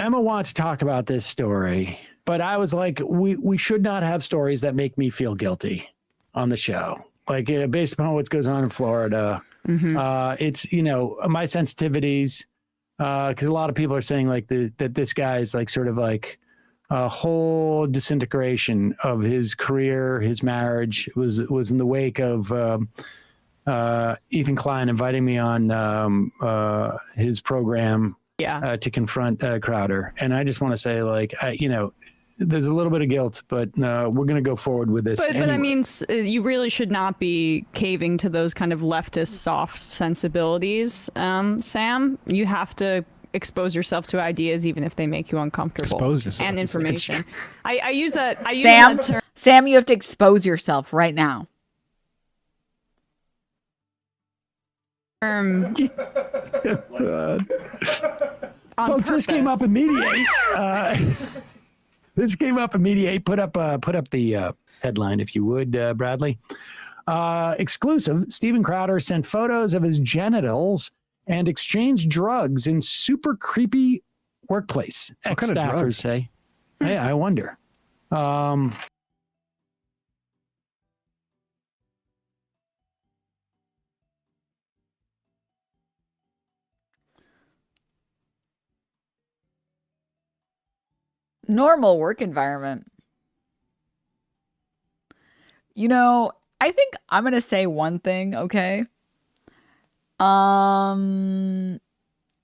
Emma wants to talk about this story, but I was like, we should not have stories that make me feel guilty on the show. Like based upon what goes on in Florida, it's, my sensitivities, because a lot of people are saying like that this guy is like sort of like a whole disintegration of his career, his marriage was in the wake of Ethan Klein inviting me on his program to confront Crowder. And I just want to say, like, there's a little bit of guilt, but we're going to go forward with this. But I mean, you really should not be caving to those kind of leftist soft sensibilities, Sam. You have to expose yourself to ideas even if they make you uncomfortable. Expose yourself. And information. I use that. Sam, you have to expose yourself right now. Folks, this came up in Mediate. This came up in Mediate. Put up the headline, if you would, Bradley. Exclusive. Steven Crowder sent photos of his genitals and exchanged drugs in super creepy workplace. Ex-staffers say. Hey, I wonder. Normal work environment. I think I'm going to say one thing, okay?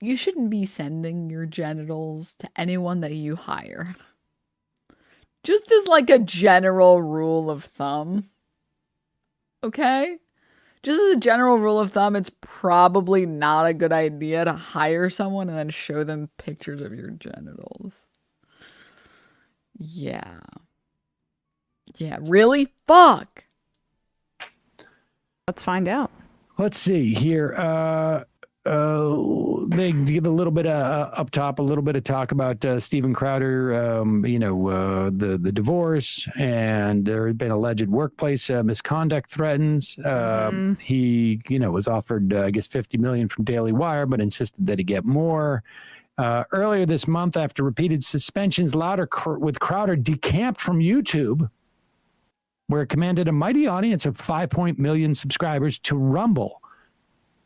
You shouldn't be sending your genitals to anyone that you hire. Just as like a general rule of thumb. Okay? Just as a general rule of thumb, it's probably not a good idea to hire someone and then show them pictures of your genitals. Yeah. Yeah, really? Fuck. Let's find out. Let's see here. They give a little bit up top, a little bit of talk about Steven Crowder, the divorce, and there had been alleged workplace misconduct threatens. He, was offered, I guess, $50 million from Daily Wire, but insisted that he get more. Earlier this month, after repeated suspensions, with Crowder decamped from YouTube, where it commanded a mighty audience of 5 million subscribers, to Rumble,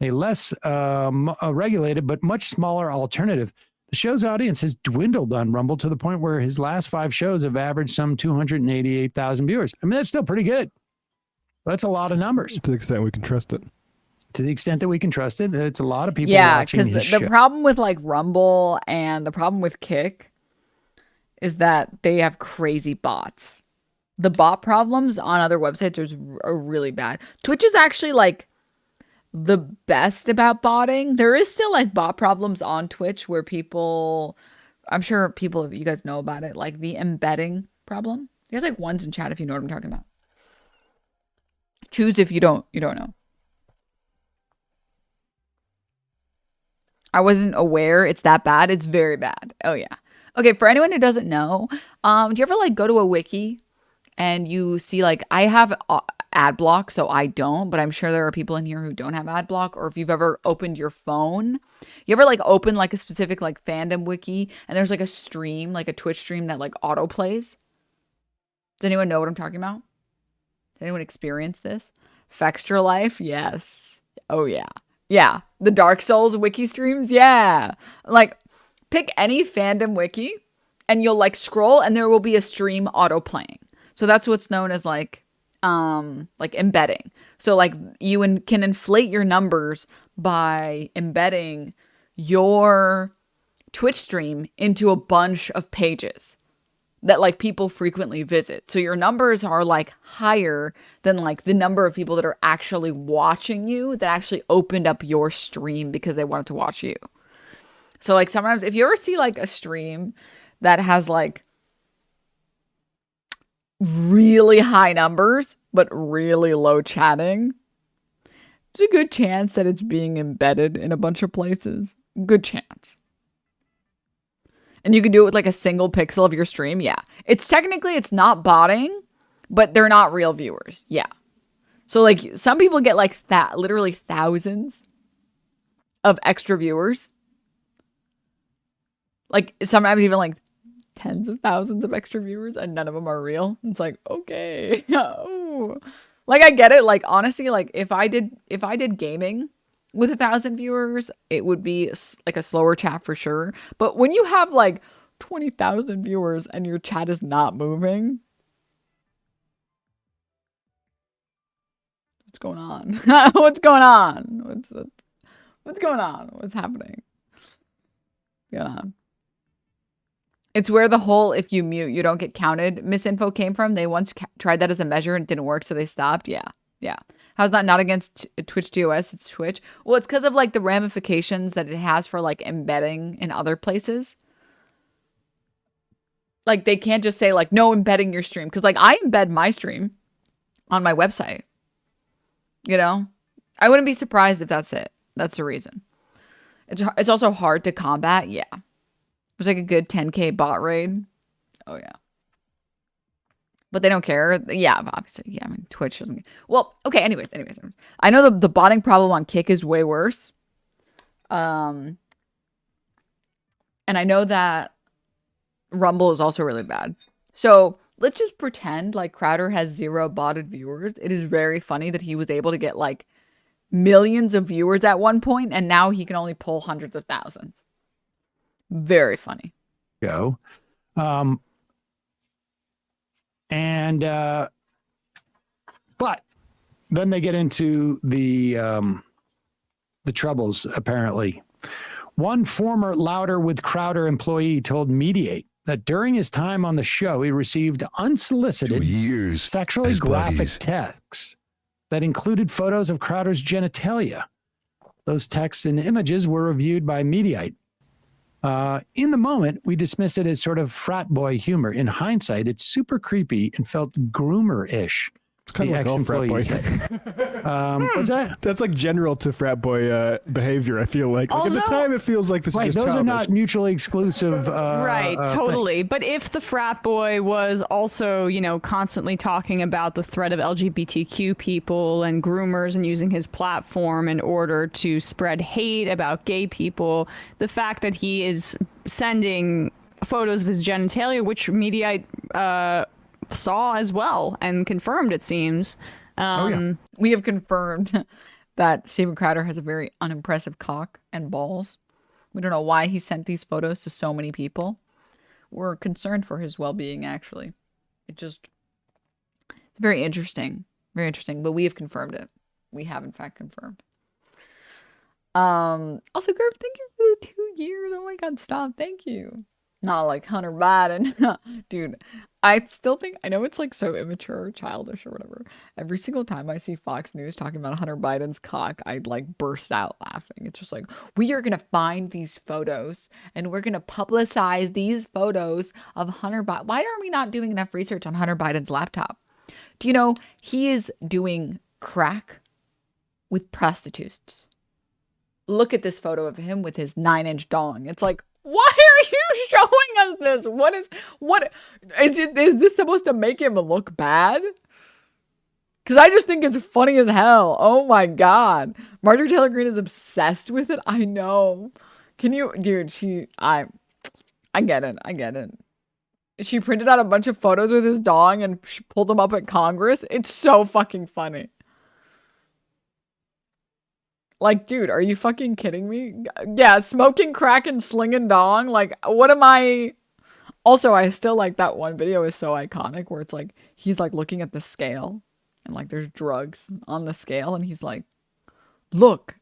a less regulated but much smaller alternative. The show's audience has dwindled on Rumble to the point where his last 5 shows have averaged some 288,000 viewers. I mean, that's still pretty good. That's a lot of numbers. To the extent we can trust it. To the extent that we can trust it, it's a lot of people watching his show. Yeah, because the problem with like Rumble and the problem with Kick is that they have crazy bots. The bot problems on other websites are really bad. Twitch is actually like the best about botting. There is still like bot problems on Twitch where I'm sure you guys know about it, like the embedding problem. There's like ones in chat if you know what I'm talking about. Choose if you don't know. I wasn't aware it's that bad. It's very bad. Oh yeah. Okay, for anyone who doesn't know, do you ever like go to a wiki and you see like, I have ad block, so I don't, but I'm sure there are people in here who don't have ad block. Or if you've ever opened your phone, you ever like open like a specific like fandom wiki and there's like a stream, like a Twitch stream that like auto plays. Does anyone know what I'm talking about? Does anyone experience this? Fextra Life? Yes. Oh yeah. Yeah. The Dark Souls wiki streams? Yeah. Like pick any fandom wiki and you'll like scroll and there will be a stream auto playing. So that's what's known as like embedding. So like you can inflate your numbers by embedding your Twitch stream into a bunch of pages that like people frequently visit. So your numbers are like higher than like the number of people that are actually watching you that actually opened up your stream because they wanted to watch you. So like sometimes if you ever see like a stream that has like really high numbers, but really low chatting, there's a good chance that it's being embedded in a bunch of places. Good chance. And you can do it with like a single pixel of your stream. Yeah. It's not botting, but they're not real viewers. Yeah. So like some people get like literally thousands of extra viewers. Like sometimes even like tens of thousands of extra viewers and none of them are real. It's like, okay. Oh. Like I get it. Like honestly, like if I did gaming with 1,000 viewers, it would be like a slower chat for sure. But when you have like 20,000 viewers and your chat is not moving, what's going on? What's going on? What's going on? What's happening? What's going on? It's where the whole if you mute, you don't get counted misinfo came from. They once tried that as a measure and it didn't work, so they stopped. Yeah. How's that not against Twitch TOS? It's Twitch. Well, it's because of like the ramifications that it has for like embedding in other places. Like they can't just say like no embedding your stream because like I embed my stream on my website. You know, I wouldn't be surprised if that's it. That's the reason. It's also hard to combat. Yeah. There's like a good 10K bot raid. Oh, yeah. But they don't care. Yeah, obviously. Yeah, I mean, Twitch doesn't. Well, okay. Anyways. I know the botting problem on Kick is way worse. And I know that Rumble is also really bad. So let's just pretend like Crowder has 0 botted viewers. It is very funny that he was able to get like millions of viewers at one point, and now he can only pull hundreds of thousands. Very funny. Go. But then they get into the troubles, apparently. One former Louder with Crowder employee told Mediate that during his time on the show, he received unsolicited, sexually graphic texts that included photos of Crowder's genitalia. Those texts and images were reviewed by Mediate. In the moment, we dismissed it as sort of frat boy humor. In hindsight, it's super creepy and felt groomer-ish. It's kind of like all frat boy. What's that? That's like general to frat boy behavior, I feel like. Like at the time, it feels like this is just those childish. are not mutually exclusive. Right, totally. Things. But if the frat boy was also, you know, constantly talking about the threat of LGBTQ people and groomers and using his platform in order to spread hate about gay people, the fact that he is sending photos of his genitalia, which Mediate saw as well and confirmed, it seems. We have confirmed that Steven Crowder has a very unimpressive cock and balls. We don't know why he sent these photos to so many people. We're concerned for his well-being, actually. It's very interesting. Very interesting. But we have confirmed it. We have, in fact, confirmed. Also, Garb, thank you for the 2 years. Oh my god, stop. Thank you. Not like Hunter Biden. Dude, I still think, I know it's like so immature or childish or whatever. Every single time I see Fox News talking about Hunter Biden's cock, I'd like burst out laughing. It's just like, we are going to find these photos and we're going to publicize these photos of Hunter Biden. Why are we not doing enough research on Hunter Biden's laptop? Do you know he is doing crack with prostitutes? Look at this photo of him with his 9-inch dong. It's like, why are you showing us this? Is this supposed to make him look bad? Because I just think it's funny as hell. Oh my god. Marjorie Taylor Greene is obsessed with it. I know. Can you, dude, I get it. She printed out a bunch of photos with his dong and she pulled them up at Congress. It's so fucking funny. Like, dude, are you fucking kidding me? Yeah, smoking crack and slinging dong. Like, what am I? Also, I still like that one video is so iconic where it's like, he's like looking at the scale and like there's drugs on the scale and he's like, look,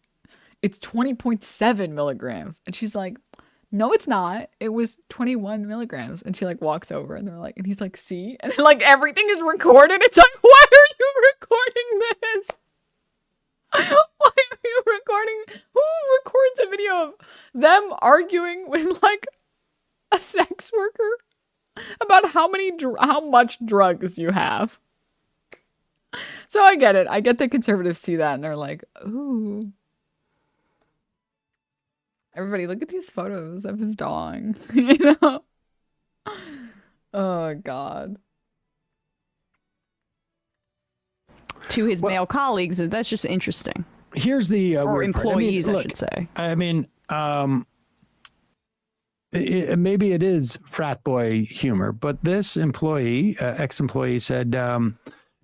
it's 20.7 milligrams. And she's like, no, it's not. It was 21 milligrams. And she like walks over and they're like, and he's like, see? And like everything is recorded. It's like, why are you recording this? Why are you recording? Who records a video of them arguing with like a sex worker about how much drugs you have? So I get it. I get the conservatives see that and they're like, ooh. Everybody, look at these photos of his dong. You know? Oh God. To his male colleagues, that's just interesting. Here's the or weird part. employees, I should say. I mean, maybe it is frat boy humor, but this employee, ex-employee said,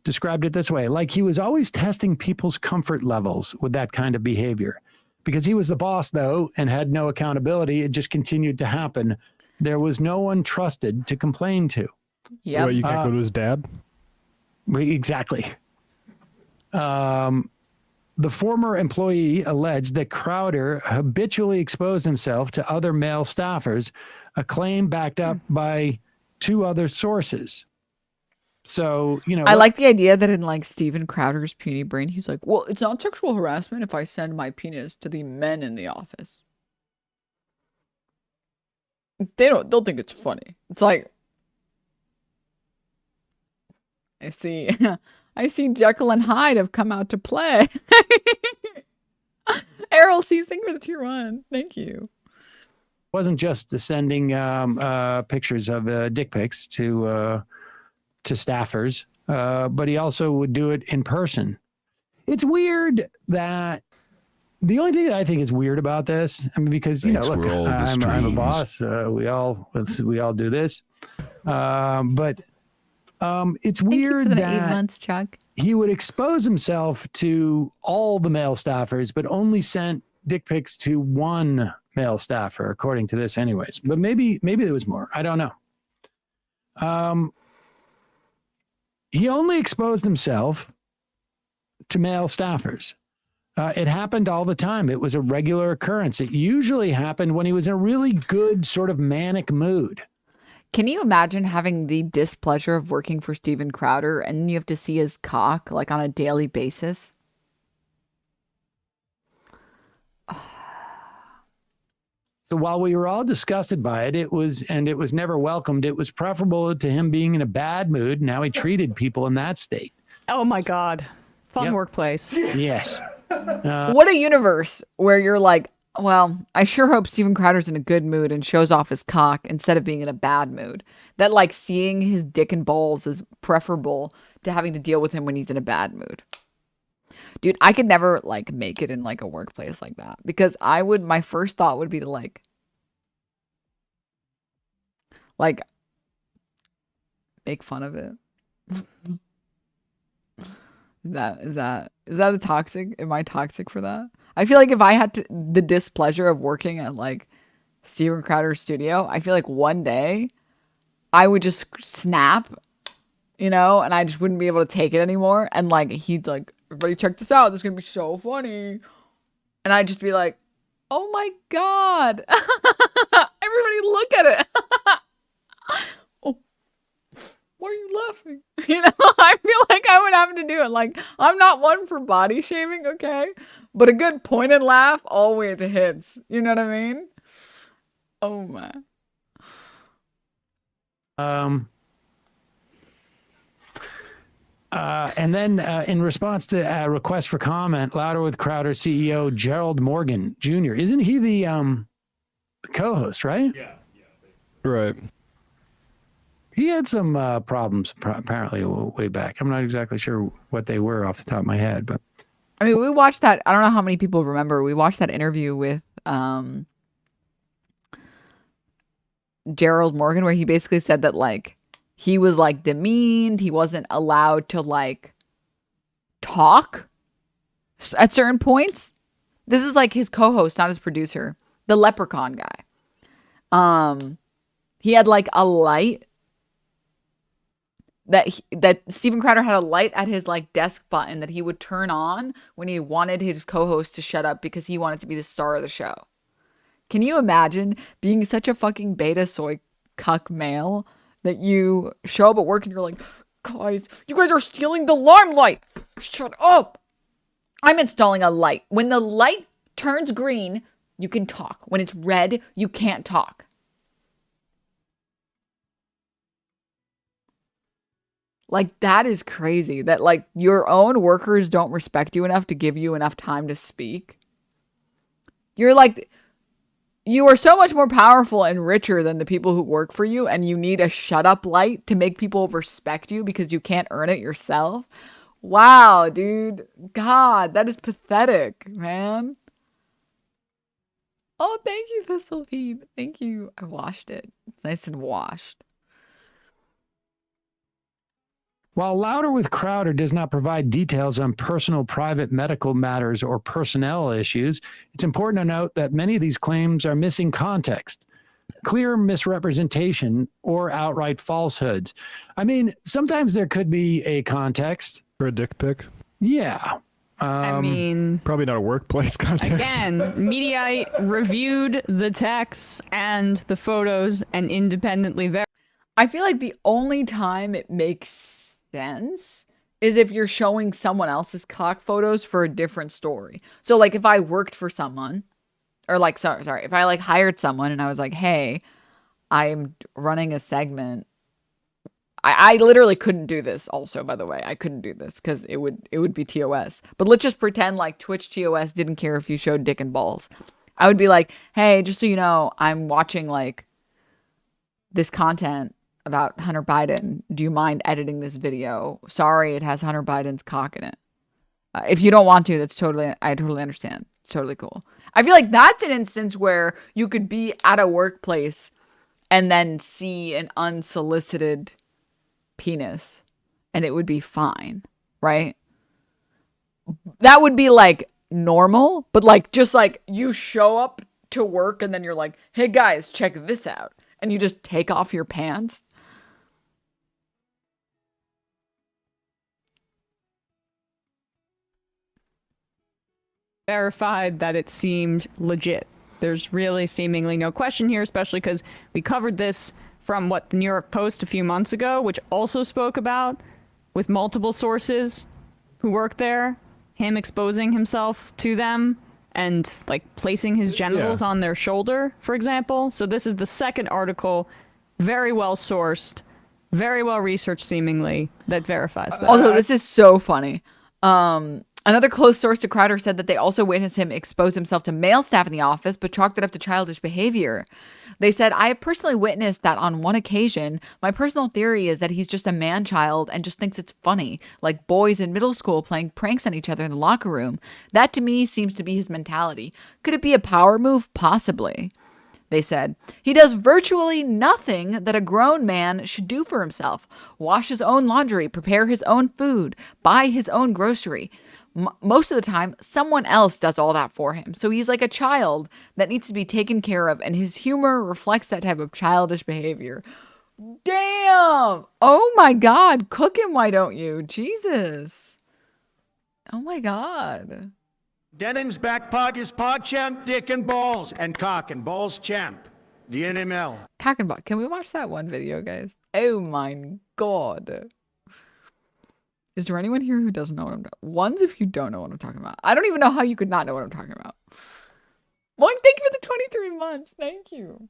described it this way, like he was always testing people's comfort levels with that kind of behavior. Because he was the boss, though, and had no accountability, it just continued to happen. There was no one trusted to complain to. Yeah. What, you can't go to his dad? Exactly. The former employee alleged that Crowder habitually exposed himself to other male staffers, a claim backed up by 2 other sources. So, I like the idea that in like Steven Crowder's puny brain, he's like, well, it's not sexual harassment if I send my penis to the men in the office. They'll think it's funny. It's like, I see Jekyll and Hyde have come out to play. Errol sees thank you for the tier 1. Thank you. Wasn't just sending pictures of dick pics to staffers, but he also would do it in person. It's weird that the only thing that I think is weird about this, I mean, because look, I'm a boss. We all do this, but it's weird that 8 that months, Chuck. He would expose himself to all the male staffers, but only sent dick pics to one male staffer, according to this, anyways. But maybe there was more. I don't know. He only exposed himself to male staffers. It happened all the time. It was a regular occurrence. It usually happened when he was in a really good sort of manic mood. Can you imagine having the displeasure of working for Steven Crowder and then you have to see his cock like on a daily basis? So while we were all disgusted by it, it was never welcomed. It was preferable to him being in a bad mood. Now he treated people in that state. Oh my God. Fun workplace. Yes. What a universe where you're like, well, I sure hope Steven Crowder's in a good mood and shows off his cock instead of being in a bad mood. That like seeing his dick and balls is preferable to having to deal with him when he's in a bad mood. Dude, I could never like make it in like a workplace like that because my first thought would be to like make fun of it. Is that a toxic? Am I toxic for that? I feel like if I had the displeasure of working at like Steven Crowder's studio, I feel like one day I would just snap, and I just wouldn't be able to take it anymore. And like he'd like, everybody check this out. This is gonna be so funny. And I'd just be like, oh my God. Everybody look at it. Oh, why are you laughing? I feel like I would have to do it. Like, I'm not one for body shaming, okay? But a good pointed laugh always hits. You know what I mean? Oh my. And then in response to a request for comment, Louder with Crowder CEO Gerald Morgan Jr. Isn't he the co-host, right? Yeah. Right. He had some problems apparently way back. I'm not exactly sure what they were off the top of my head, but I mean, we watched that. I don't know how many people remember. We watched that interview with Gerald Morgan where he basically said that like he was like demeaned. He wasn't allowed to like talk at certain points. This is like his co-host, not his producer, the leprechaun guy. He had like a light that Steven Crowder had a light at his like desk button that he would turn on when he wanted his co-host to shut up because he wanted to be the star of the show. Can you imagine being such a fucking beta soy cuck male that you show up at work and you're like, guys, you guys are stealing the limelight. Shut up. I'm installing a light. When the light turns green, you can talk. When it's red, you can't talk. Like, that is crazy that like your own workers don't respect you enough to give you enough time to speak. You're like, you are so much more powerful and richer than the people who work for you, and you need a shut up light to make people respect you because you can't earn it yourself. Wow, dude. God, that is pathetic, man. Oh, thank you, Pistol Pete. Thank you. I washed it. It's nice and washed. While Louder with Crowder does not provide details on personal, private medical matters or personnel issues, it's important to note that many of these claims are missing context, clear misrepresentation, or outright falsehoods. I mean, sometimes there could be a context. For a dick pic? Yeah. I mean, Probably not a workplace context. again, Mediaite reviewed the texts and the photos and independently verified. I feel like the only time it makes sense is if you're showing someone else's cock photos for a different story. So like if I worked for someone, or like sorry, if I like hired someone and I was like, hey, I'm running a segment. I literally couldn't do this also, by the way. I couldn't do this because it would be TOS. But let's just pretend like Twitch TOS didn't care if you showed dick and balls. I would be like, hey, just so you know, I'm watching like this content about Hunter Biden. Do you mind editing this video? Sorry, it has Hunter Biden's cock in it. If you don't want to, I totally understand. It's totally cool. I feel like that's an instance where you could be at a workplace and then see an unsolicited penis and it would be fine, right? That would be like normal, but like just like you show up to work and then you're like, hey guys, check this out, and you just take off your pants. Verified that it seemed legit. There's really seemingly no question here, especially because we covered this from what the New York Post a few months ago, which also spoke about with multiple sources who worked there, him exposing himself to them and like placing his genitals on their shoulder, for example. So this is the second article, very well sourced, very well researched seemingly, that verifies that. Also, this is so funny. Another close source to Crowder said that they also witnessed him expose himself to male staff in the office, but chalked it up to childish behavior. They said, I have personally witnessed that on one occasion. My personal theory is that he's just a man-child and just thinks it's funny, like boys in middle school playing pranks on each other in the locker room. That to me seems to be his mentality. Could it be a power move? Possibly. They said, he does virtually nothing that a grown man should do for himself. Wash his own laundry, prepare his own food, buy his own grocery. Most of the time, someone else does all that for him. So he's like a child that needs to be taken care of, and his humor reflects that type of childish behavior. Damn! Oh my God. Cook him, why don't you? Jesus. Oh my God. Denim's back pod is pod champ, dick and balls, and cock and balls champ. DNML. Cock and ball. Can we watch that one video, guys? Oh my God. Is there anyone here who doesn't know what I'm talking about? Ones if you don't know what I'm talking about. I don't even know how you could not know what I'm talking about. Moink, thank you for the 23 months. Thank you.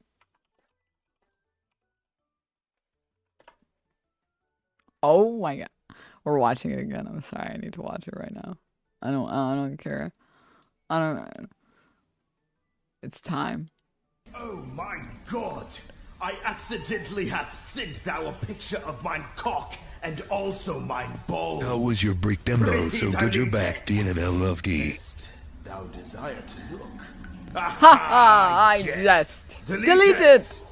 Oh my God. We're watching it again. I'm sorry. I need to watch it right now. I don't care. I don't. It's time. Oh my God. I accidentally have sent thou a picture of mine cock and also mine balls. How was your break demo? So good you're back, DNML Love D. Thou desire to look. Ha ha! I just delete it.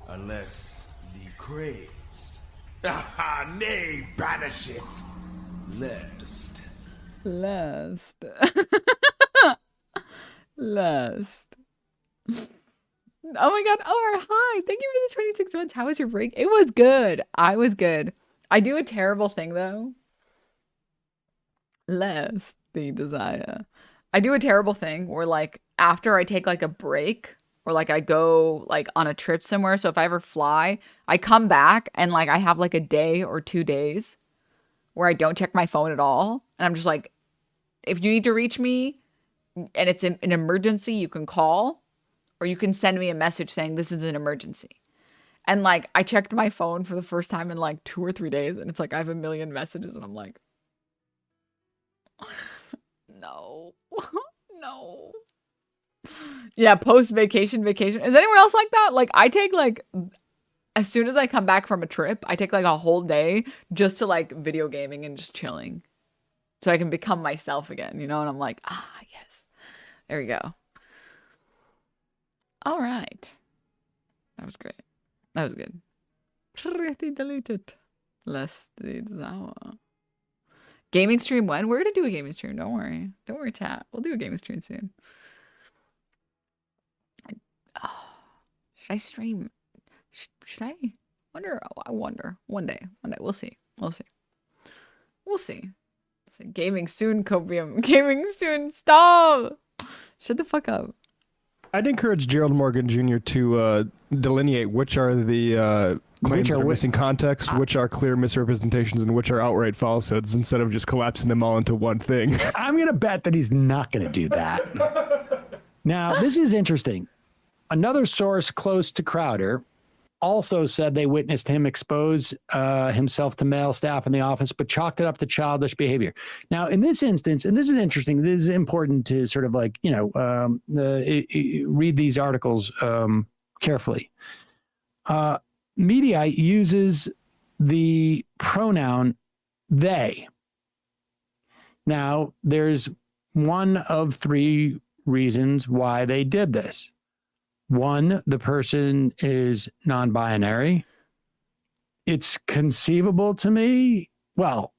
Unless thee craves. Ha nay, banish it. Lest. Oh my God, Omar, hi. Thank you for the 26 months. How was your break? It was good. I was good. I do a terrible thing though. Lest the desire. I do a terrible thing where like after I take like a break or like I go like on a trip somewhere. So if I ever fly, I come back and like I have like a day or 2 days where I don't check my phone at all. And I'm just like, if you need to reach me and it's an emergency, you can call. Or you can send me a message saying this is an emergency. And like, I checked my phone for the first time in like 2 or 3 days. And it's like, I have a million messages. And I'm like, no, no. Yeah, post vacation. Is anyone else like that? Like, I take like, as soon as I come back from a trip, I take like a whole day just to like video gaming and just chilling. So I can become myself again, you know? And I'm like, yes, there we go. All right. That was great. That was good. Pretty deleted. Less desire. Gaming stream when? We're gonna do a gaming stream. Don't worry. Don't worry, chat. We'll do a gaming stream soon. Oh, should I stream? Should I? I wonder. One day. We'll see. We'll see. Gaming soon, Copium. Gaming soon. Stop. Shut the fuck up. I'd encourage Gerald Morgan Jr. to delineate which are the claims that are missing context, which are clear misrepresentations, and which are outright falsehoods, instead of just collapsing them all into one thing. I'm going to bet that he's not going to do that. Now, this is interesting. Another source close to Crowder also said they witnessed him expose himself to male staff in the office, but chalked it up to childish behavior. Now, in this instance, and this is interesting, this is important to sort of like, read these articles carefully. Mediaite uses the pronoun they. Now, there's one of three reasons why they did this. One, the person is non-binary. It's conceivable to me, well,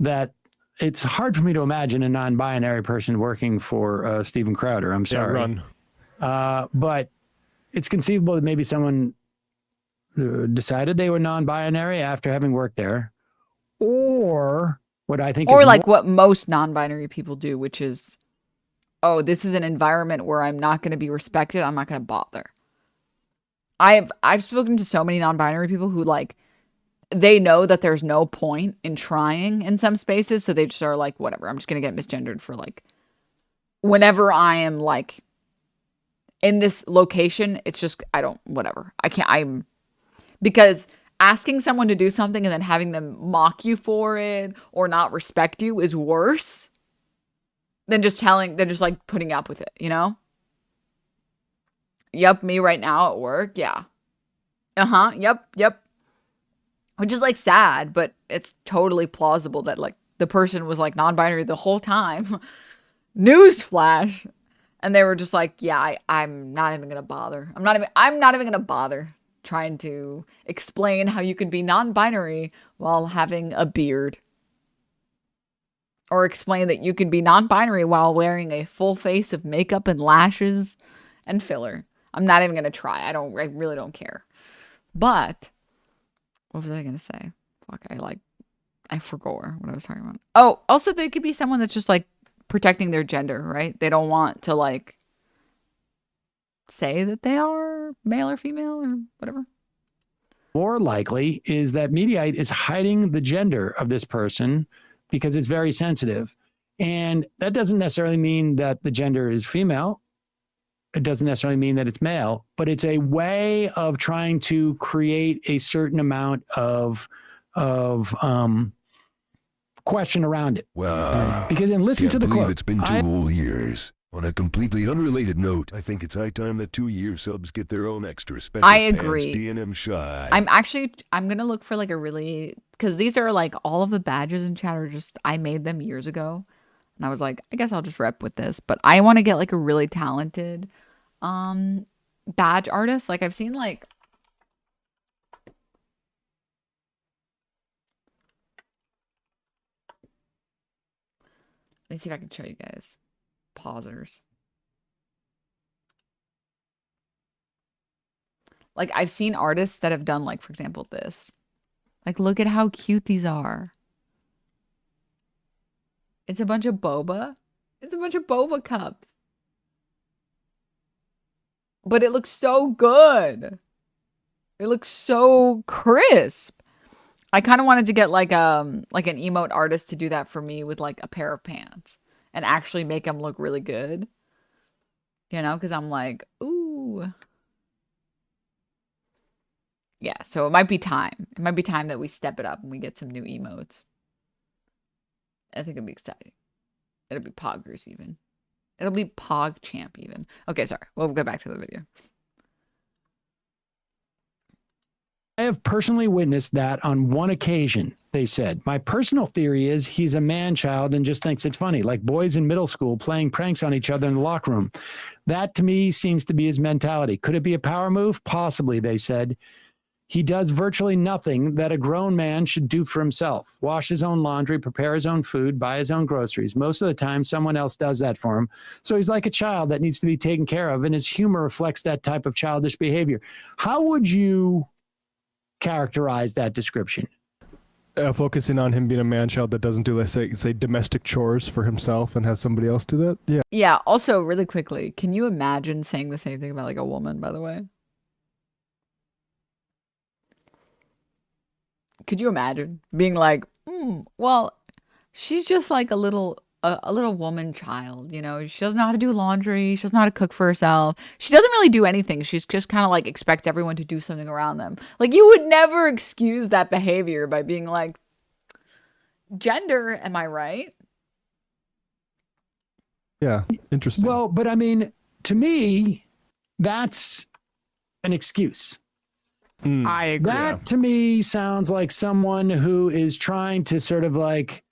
that it's hard for me to imagine a non-binary person working for Steven Crowder. I'm sorry. Run. But it's conceivable that maybe someone decided they were non-binary after having worked there. Or what I think or like what most non-binary people do, which is, oh, this is an environment where I'm not going to be respected. I'm not going to bother. I've spoken to so many non-binary people who like, they know that there's no point in trying in some spaces. So they just are like, whatever, I'm just going to get misgendered for like, whenever I am like in this location, it's just, because asking someone to do something and then having them mock you for it or not respect you is worse than just like putting up with it, you know? Yep, me right now at work, yeah. Yep. Which is like sad, but it's totally plausible that like the person was like non-binary the whole time. Newsflash. And they were just like, yeah, I'm not even gonna bother. I'm not even gonna bother trying to explain how you could be non-binary while having a beard. Or explain that you could be non-binary while wearing a full face of makeup and lashes and filler. I'm not even going to try. I really don't care. But, what was I going to say? Fuck, I forgot what I was talking about. Oh, also they could be someone that's just like protecting their gender, right? They don't want to like say that they are male or female or whatever. More likely is that Mediaite is hiding the gender of this person because it's very sensitive. And that doesn't necessarily mean that the gender is female. It doesn't necessarily mean that it's male, but it's a way of trying to create a certain amount of question around it. Wow. Because then listen to the quote. It's been 2 whole years. On a completely unrelated note, I think it's high time that 2-year subs get their own extra special I agree. DNM shy. I'm going to look for like a really, because these are like all of the badges in chat are just, I made them years ago. And I was like, I guess I'll just rep with this. But I want to get like a really talented badge artist. Like I've seen like, let me see if I can show you guys. Pausers. Like I've seen artists that have done like, for example, this. Like look at how cute these are. It's a bunch of boba. It's a bunch of boba cups. But it looks so good. It looks so crisp. I kind of wanted to get like an emote artist to do that for me with like a pair of pants. And actually make them look really good. You know, because I'm like, ooh. Yeah, so it might be time. It might be time that we step it up and we get some new emotes. I think it'll be exciting. It'll be poggers even. It'll be pog champ even. Okay, sorry. We'll go back to the video. I have personally witnessed that on one occasion, they said. My personal theory is he's a man-child and just thinks it's funny, like boys in middle school playing pranks on each other in the locker room. That, to me, seems to be his mentality. Could it be a power move? Possibly, they said. He does virtually nothing that a grown man should do for himself. Wash his own laundry, prepare his own food, buy his own groceries. Most of the time, someone else does that for him. So he's like a child that needs to be taken care of, and his humor reflects that type of childish behavior. How would you characterize that description? Focusing on him being a man-child that doesn't do, let's say domestic chores for himself and has somebody else do that. Yeah. Yeah. Also, really quickly, can you imagine saying the same thing about like a woman, by the way? Could you imagine being like, well, she's just like a little woman child, you know? She doesn't know how to do laundry. She doesn't know how to cook for herself. She doesn't really do anything. She's just kind of like expects everyone to do something around them. Like, you would never excuse that behavior by being like, gender, am I right? Yeah, interesting. Well, but I mean, to me, that's an excuse. I agree. That to me sounds like someone who is trying to sort of like,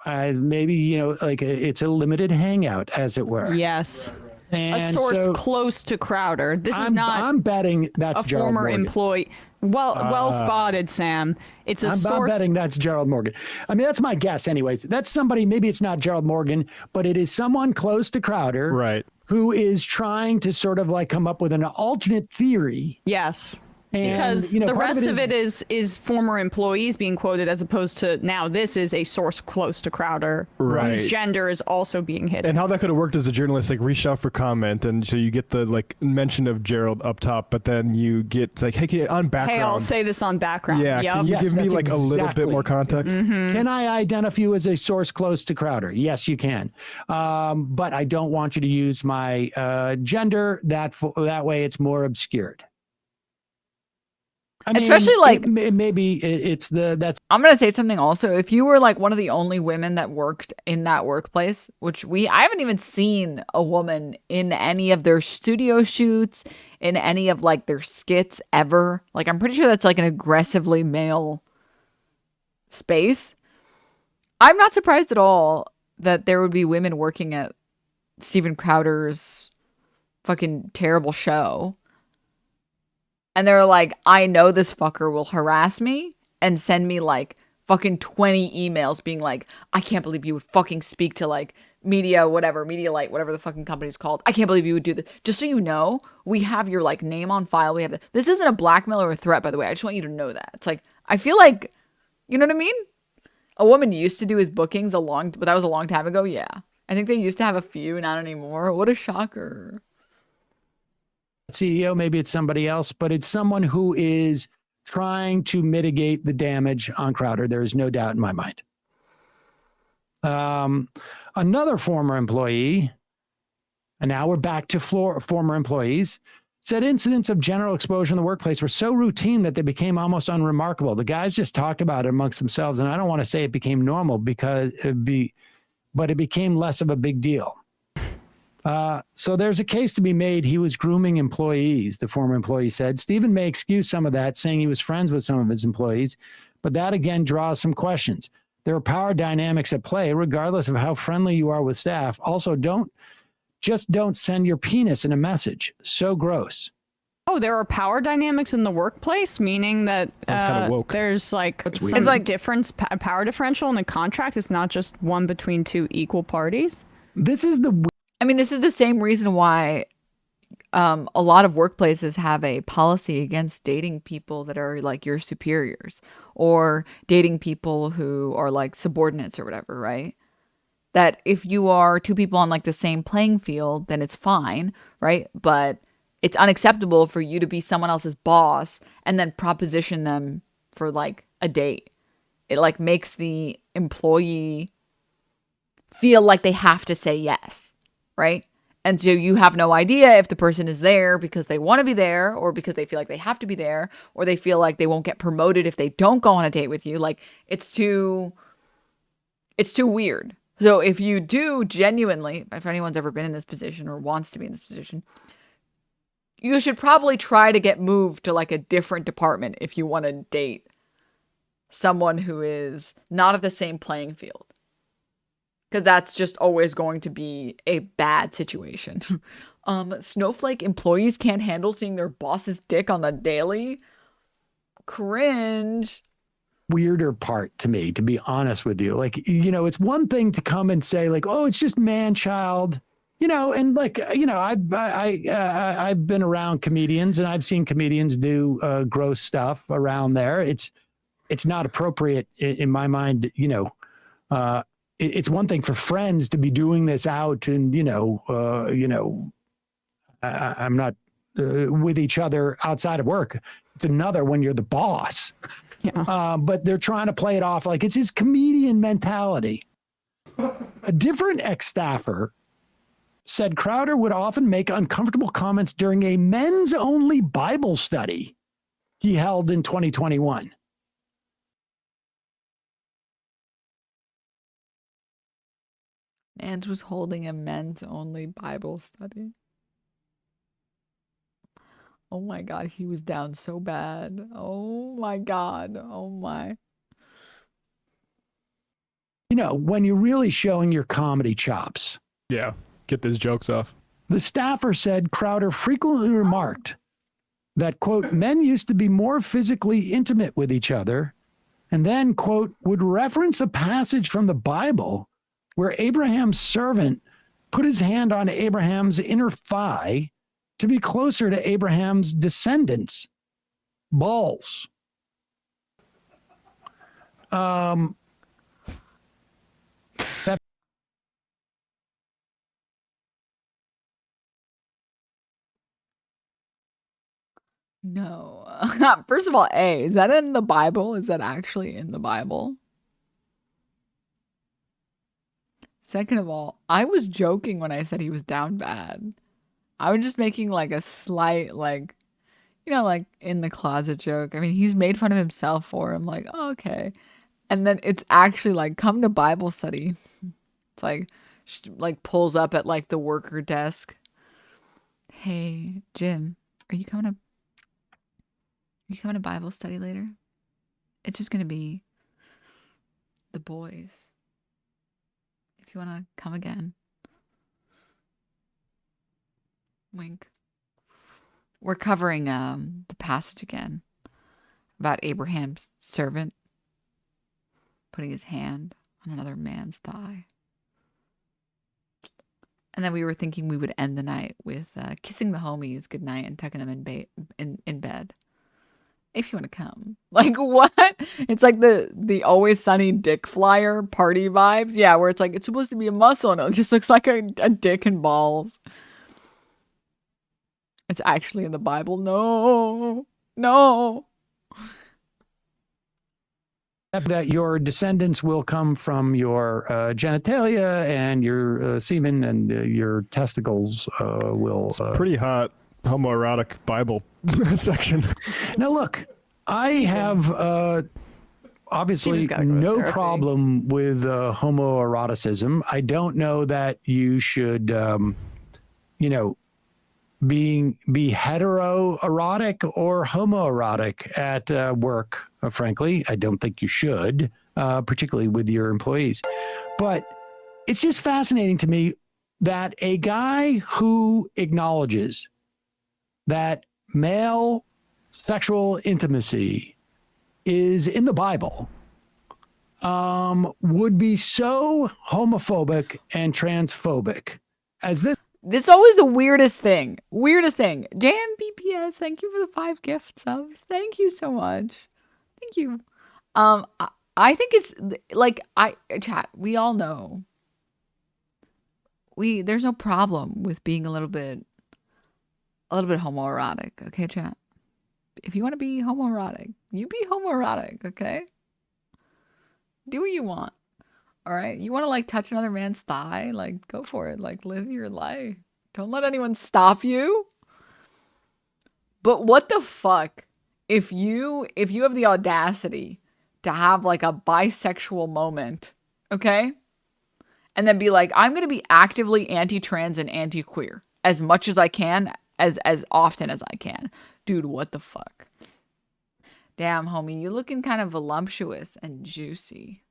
maybe, you know, like it's a limited hangout, as it were. Yes. And a source so close to Crowder. This is not I'm betting that's a Gerald former Morgan. employee. Well spotted, Sam. It's a I'm source. betting that's Gerald Morgan. I mean, that's my guess anyways. That's somebody, maybe it's not Gerald Morgan, but it is someone close to Crowder. Right. Who is trying to sort of like come up with an alternate theory. Yes. And, because you know, the part rest of it is former employees being quoted, as opposed to now this is a source close to Crowder. Right. Whose gender is also being hidden. And how that could have worked as a journalist, like reach out for comment, and so you get the like mention of Gerald up top, but then you get like, hey, on background. Hey, I'll say this on background. Yeah, Yep. can you give me that's like a little bit more context? Can I identify you as a source close to Crowder? Yes, you can. But I don't want you to use my gender. That way it's more obscured. I mean, especially like maybe it's that's. I'm gonna say something also. If you were like one of the only women that worked in that workplace, which I haven't even seen a woman in any of their studio shoots, in any of like their skits ever. Like, I'm pretty sure that's like an aggressively male space. I'm not surprised at all that there would be women working at Steven Crowder's fucking terrible show. And they're like, I know this fucker will harass me and send me like fucking 20 emails being like, I can't believe you would fucking speak to like Media, whatever, Medialite, whatever the fucking company's called. I can't believe you would do this. Just so you know, we have your like name on file. We have this isn't a blackmail or a threat, by the way. I just want you to know that. It's like, I feel like, you know what I mean? A woman used to do his bookings but that was a long time ago. Yeah. I think they used to have a few, not anymore. What a shocker. CEO, maybe it's somebody else, but it's someone who is trying to mitigate the damage on Crowder. There is no doubt in my mind. Another former employee, and now we're back to former employees, said incidents of general exposure in the workplace were so routine that they became almost unremarkable. The guys just talked about it amongst themselves, and I don't want to say it became normal but it became less of a big deal. So there's a case to be made. He was grooming employees, the former employee said. Stephen may excuse some of that, saying he was friends with some of his employees, but that again draws some questions. There are power dynamics at play, regardless of how friendly you are with staff. Also, don't send your penis in a message. So gross. Oh, there are power dynamics in the workplace, meaning that there's like some power differential in the contract. It's not just one between two equal parties. This is the same reason why a lot of workplaces have a policy against dating people that are like your superiors or dating people who are like subordinates or whatever, right? That if you are two people on like the same playing field, then it's fine, right? But it's unacceptable for you to be someone else's boss and then proposition them for like a date. It like makes the employee feel like they have to say yes. Right? And so you have no idea if the person is there because they want to be there or because they feel like they have to be there or they feel like they won't get promoted if they don't go on a date with you. Like, it's too weird. So if you do genuinely, if anyone's ever been in this position or wants to be in this position, you should probably try to get moved to like a different department if you want to date someone who is not at the same playing field. Because that's just always going to be a bad situation. Snowflake employees can't handle seeing their boss's dick on the daily. Cringe. Weirder part to me, to be honest with you. Like, you know, it's one thing to come and say like, oh, it's just man-child, you know, and like, you know, I've been around comedians and I've seen comedians do gross stuff around there. It's not appropriate in my mind, you know. It's one thing for friends to be doing this out and, I'm not with each other outside of work. It's another when you're the boss. Yeah. But they're trying to play it off like it's his comedian mentality. A different ex-staffer said Crowder would often make uncomfortable comments during a men's-only Bible study he held in 2021. Mans was holding a men's-only Bible study. Oh my God, he was down so bad. Oh my God. Oh my. You know, when you're really showing your comedy chops. Yeah, get these jokes off. The staffer said Crowder frequently remarked that, quote, men used to be more physically intimate with each other, and then, quote, would reference a passage from the Bible where Abraham's servant put his hand on Abraham's inner thigh to be closer to Abraham's descendants' balls. No. First of all, A, is that in the Bible? Is that actually in the Bible? Second of all, I was joking when I said he was down bad. I was just making like a slight, like, you know, like in the closet joke. I mean, he's made fun of himself for him. Like, oh, okay. And then it's actually like, come to Bible study. It's like pulls up at like the worker desk. Hey, Jim, are you coming to Bible study later? It's just going to be the boys. If you want to come again. Wink. We're covering the passage again about Abraham's servant putting his hand on another man's thigh. And then we were thinking we would end the night with kissing the homies goodnight and tucking them in bed. If you want to come. Like, what? It's like the Always Sunny dick flyer party vibes. Yeah, where it's like, it's supposed to be a muscle and it just looks like a dick and balls. It's actually in the Bible. No. That your descendants will come from your genitalia and your semen and your testicles will... Pretty hot homoerotic Bible section. Now, look, I have obviously no problem with homoeroticism. I don't know that you should, be heteroerotic or homoerotic at work. Frankly, I don't think you should, particularly with your employees. But it's just fascinating to me that a guy who acknowledges that male sexual intimacy is in the Bible would be so homophobic and transphobic as this. This is always the weirdest thing. JMBPS, thank you for the 5 gift subs. Thank you so much. Thank you. I think it's like chat, we all know. There's no problem with being a little bit homoerotic, okay, chat? If you want to be homoerotic, you be homoerotic, okay? Do what you want. All right? You want to like touch another man's thigh? Like, go for it. Like, live your life. Don't let anyone stop you. But what the fuck if you have the audacity to have like a bisexual moment, okay? And then be like, I'm going to be actively anti-trans and anti-queer as much as I can as often as I can. Dude, what the fuck? Damn, homie, you looking kind of voluptuous and juicy.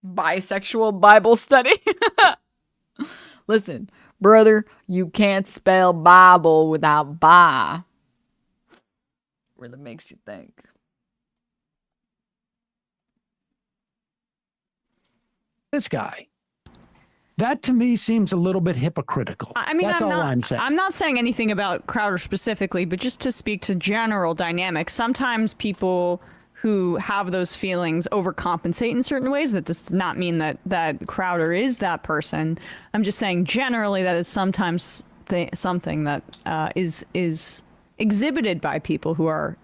Bisexual Bible study. Listen, brother, you can't spell Bible without bi. Really makes you think. This guy. That to me seems a little bit hypocritical. I mean, that's all I'm saying. I'm not saying anything about Crowder specifically, but just to speak to general dynamics, sometimes people who have those feelings overcompensate in certain ways. That does not mean that Crowder is that person. I'm just saying generally that is sometimes something that is exhibited by people who are,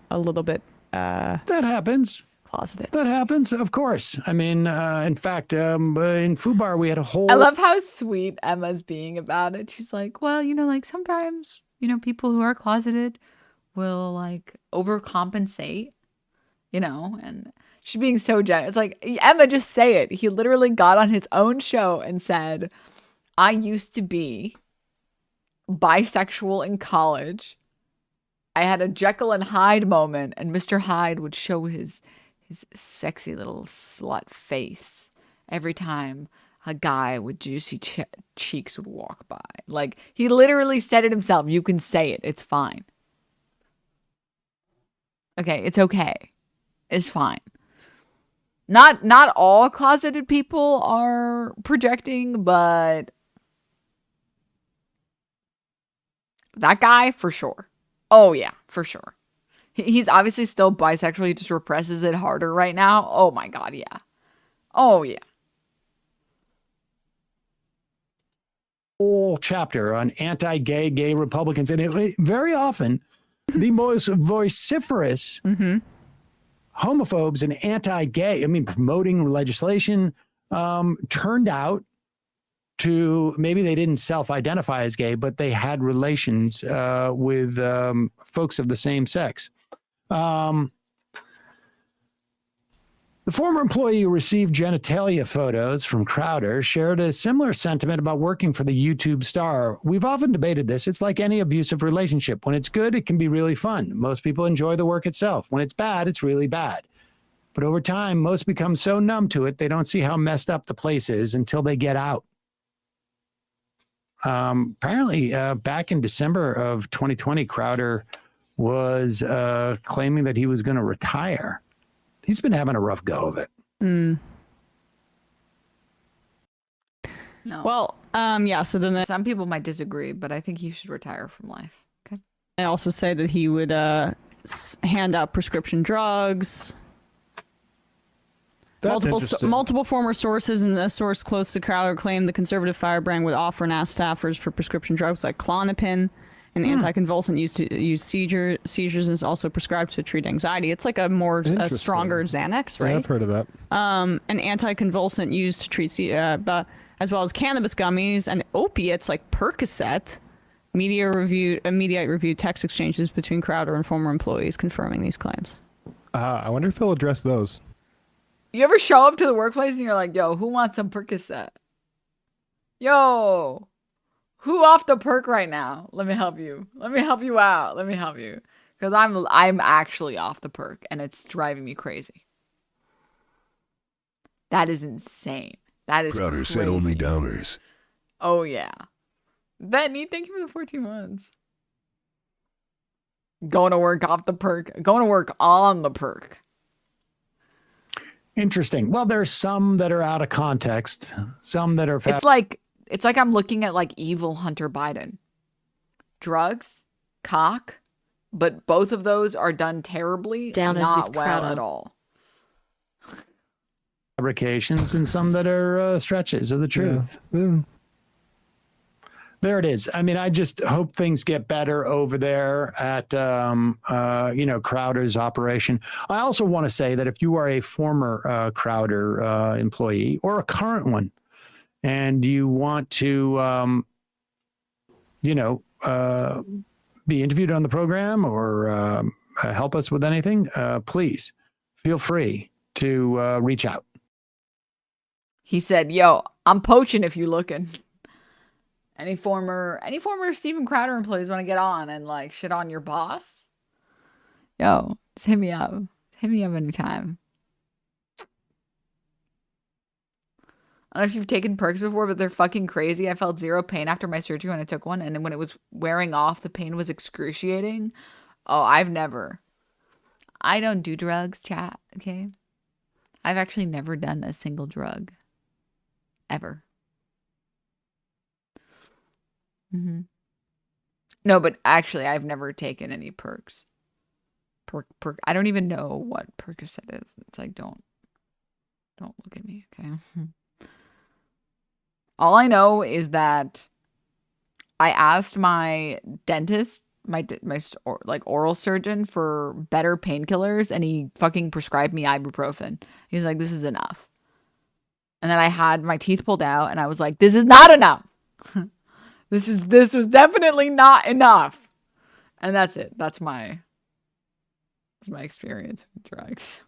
a little bit that happens. Closeted. That happens, of course. I mean, in fact, in FUBAR, we had a whole... I love how sweet Emma's being about it. She's like, well, like sometimes, people who are closeted will like overcompensate, and she's being so generous. It's like, Emma, just say it. He literally got on his own show and said, I used to be bisexual in college. I had a Jekyll and Hyde moment, and Mr. Hyde would show his sexy little slut face every time a guy with juicy cheeks would walk by. Like, he literally said it himself. You can say it. It's fine. Okay, it's okay. It's fine. Not all closeted people are projecting, but that guy for sure. Oh yeah, for sure. He's obviously still bisexual. He just represses it harder right now. Oh my God, yeah. Oh yeah. Whole chapter on anti-gay, gay Republicans. And very often, the most vociferous homophobes and anti-gay, promoting legislation, turned out to, maybe they didn't self-identify as gay, but they had relations with folks of the same sex. The former employee who received genitalia photos from Crowder shared a similar sentiment about working for the YouTube star. We've often debated this. It's like any abusive relationship. When it's good, it can be really fun. Most people enjoy the work itself. When it's bad, it's really bad. But over time, most become so numb to it, they don't see how messed up the place is until they get out. Apparently, back in December of 2020, Crowder was claiming that he was going to retire. He's been having a rough go of it. No. Well, so then some people might disagree, but I think he should retire from life. Okay. I also say that he would hand out prescription drugs. Multiple former sources and a source close to Crowder claimed the conservative firebrand would offer and ask staffers for prescription drugs like Klonopin, an anticonvulsant used to use seizures, and is also prescribed to treat anxiety. It's like a stronger Xanax, right? Yeah, I've heard of that. An anticonvulsant used to treat as well as cannabis gummies and opiates like Percocet. Media reviewed text exchanges between Crowder and former employees confirming these claims. I wonder if he'll address those. You ever show up to the workplace and you're like, yo, who wants some Percocet? Yo, who off the perk right now? Let me help you. Let me help you out. Let me help you. Because I'm actually off the perk and it's driving me crazy. That is insane. That is Crowder crazy. said only downers. Oh, yeah. Benny, thank you for the 14 months. Going to work off the perk. Going to work on the perk. Interesting. Well, there's some that are out of context, some that are... It's like I'm looking at like evil Hunter Biden. Drugs, cock, but both of those are done terribly, not well at all. Fabrications and some that are stretches of the truth. Yeah. There it is. I just hope things get better over there at, Crowder's operation. I also want to say that if you are a former Crowder employee or a current one, and you want to, be interviewed on the program or help us with anything, please feel free to reach out. He said, yo, I'm poaching if you looking. Any former Steven Crowder employees want to get on and like shit on your boss? Yo, just hit me up. Hit me up anytime. I don't know if you've taken perks before, but they're fucking crazy. I felt zero pain after my surgery when I took one, and when it was wearing off, the pain was excruciating. Oh, I've never. I don't do drugs, chat, okay? I've actually never done a single drug. Ever. No, but actually, I've never taken any perks. Perk. I don't even know what Percocet is. It's like, don't look at me, okay? All I know is that I asked my dentist, my oral surgeon for better painkillers, and he fucking prescribed me ibuprofen. He's like, this is enough. And then I had my teeth pulled out, and I was like, this is not enough. This was definitely not enough. And that's it. That's my experience with drugs.